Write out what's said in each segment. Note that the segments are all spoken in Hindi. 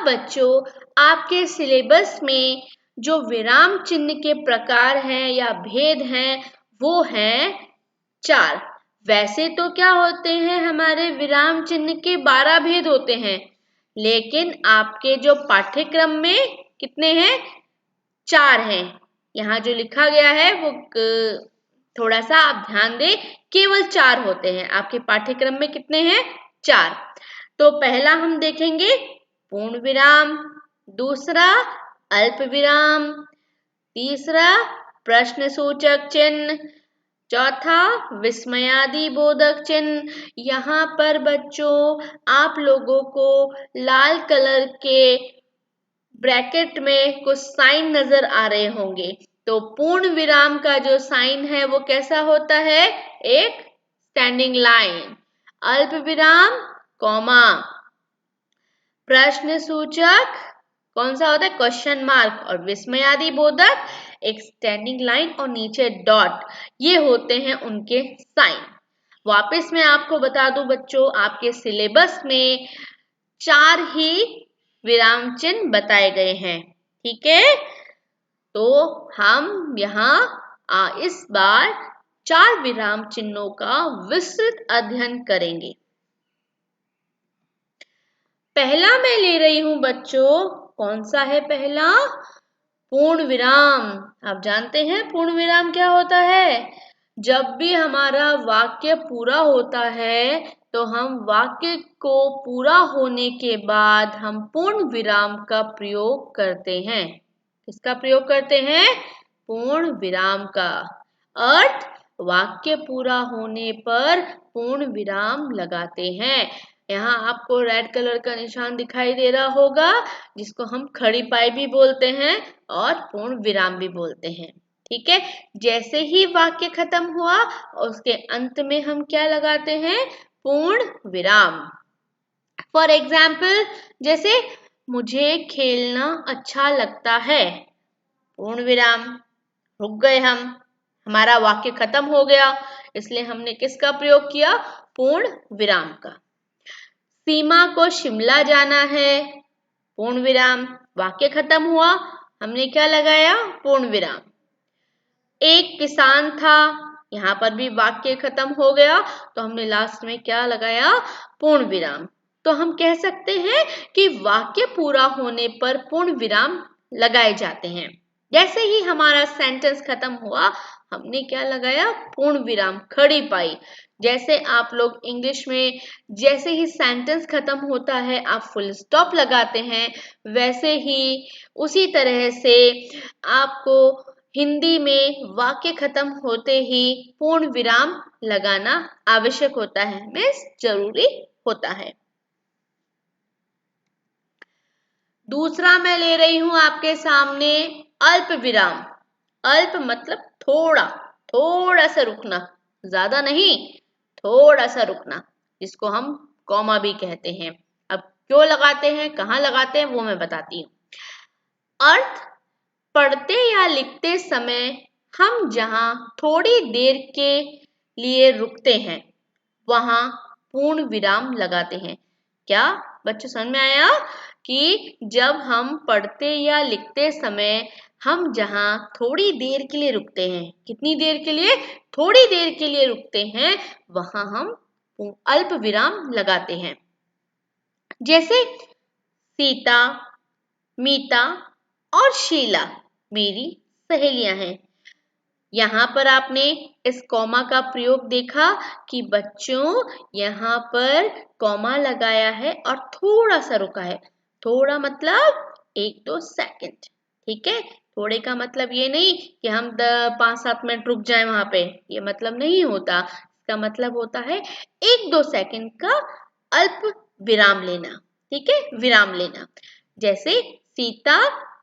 बच्चों, आपके सिलेबस में जो विराम चिन्ह के प्रकार हैं या भेद हैं वो हैं 4। वैसे तो क्या होते हैं, हमारे विराम चिन्ह के 12 भेद होते हैं, लेकिन आपके जो पाठ्यक्रम में कितने हैं, 4 हैं। यहाँ जो लिखा गया है वो थोड़ा सा आप ध्यान दें, केवल 4 होते हैं। आपके पाठ्यक्रम में कितने हैं, 4। तो पहला हम देखेंगे पूर्ण विराम, दूसरा अल्प विराम, तीसरा प्रश्नसूचक चिन्ह, चौथा विस्मयादि बोधक चिन्ह। यहाँ पर बच्चों आप लोगों को लाल कलर के ब्रैकेट में कुछ साइन नजर आ रहे होंगे। तो पूर्ण विराम का जो साइन है वो कैसा होता है, एक स्टैंडिंग लाइन। अल्प विराम कॉमा, प्रश्न सूचक कौन सा होता है, क्वेश्चन मार्क, और विस्मयादि बोधक एक स्टैंडिंग लाइन और नीचे डॉट। ये होते हैं उनके साइन। वापस मैं आपको बता दूं बच्चों, आपके सिलेबस में 4 ही विराम चिन्ह बताए गए हैं। ठीक है, तो हम यहाँ इस बार 4 विराम चिन्हों का विस्तृत अध्ययन करेंगे। पहला मैं ले रही हूं बच्चों, कौन सा है पहला, पूर्ण विराम। आप जानते हैं पूर्ण विराम क्या होता है, जब भी हमारा वाक्य पूरा होता है तो हम वाक्य को पूरा होने के बाद हम पूर्ण विराम का प्रयोग करते हैं। किसका प्रयोग करते हैं, पूर्ण विराम का। अर्थ, वाक्य पूरा होने पर पूर्ण विराम लगाते हैं। यहाँ आपको रेड कलर का निशान दिखाई दे रहा होगा, जिसको हम खड़ी पाई भी बोलते हैं और पूर्ण विराम भी बोलते हैं। ठीक है, जैसे ही वाक्य खत्म हुआ उसके अंत में हम क्या लगाते हैं, पूर्ण विराम। फॉर एग्जाम्पल, जैसे मुझे खेलना अच्छा लगता है, पूर्ण विराम, रुक गए हम, हमारा वाक्य खत्म हो गया, इसलिए हमने किसका प्रयोग किया, पूर्ण विराम का। सीमा को शिमला जाना है, पूर्ण विराम, वाक्य खत्म हुआ, हमने क्या लगाया, पूर्ण विराम। एक किसान था, यहाँ पर भी वाक्य खत्म हो गया तो हमने लास्ट में क्या लगाया, पूर्ण विराम। तो हम कह सकते हैं कि वाक्य पूरा होने पर पूर्ण विराम लगाए जाते हैं। जैसे ही हमारा सेंटेंस खत्म हुआ हमने क्या लगाया, पूर्ण विराम, खड़ी पाई। जैसे आप लोग इंग्लिश में जैसे ही सेंटेंस खत्म होता है आप फुल स्टॉप लगाते हैं, वैसे ही उसी तरह से आपको हिंदी में वाक्य खत्म होते ही पूर्ण विराम लगाना आवश्यक होता है, मीन्स जरूरी होता है। दूसरा मैं ले रही हूं आपके सामने अल्प विराम। अल्प मतलब थोड़ा, थोड़ा सा रुकना, ज्यादा नहीं, थोड़ा सा रुकना, जिसको हम कॉमा भी कहते हैं। अब क्यों लगाते हैं, कहाँ लगाते हैं, वो मैं बताती हूँ। अर्थ, पढ़ते या लिखते समय हम जहां थोड़ी देर के लिए रुकते हैं वहां पूर्ण विराम लगाते हैं। क्या बच्चों समझ में आया कि जब हम पढ़ते या लिखते समय हम जहां थोड़ी देर के लिए रुकते हैं, कितनी देर के लिए, थोड़ी देर के लिए रुकते हैं, वहां हम अल्प विराम लगाते हैं। जैसे सीता, मीता और शीला मेरी सहेलियां हैं। यहाँ पर आपने इस कॉमा का प्रयोग देखा कि बच्चों यहाँ पर कॉमा लगाया है और थोड़ा सा रुका है। थोड़ा मतलब 1-2 सेकंड। ठीक है, थोड़े का मतलब ये नहीं कि हम 5-7 मिनट रुक जाएं वहां पे, ये मतलब नहीं होता। इसका मतलब होता है 1-2 सेकंड का अल्प विराम लेना। ठीक है, विराम लेना। जैसे सीता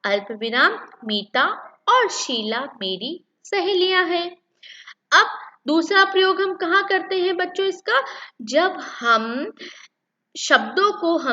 अल्प विराम, मीता और शीला मेरी सहेलियां हैं। अब दूसरा प्रयोग हम कहाँ करते हैं बच्चों इसका, जब हम शब्दों को हमें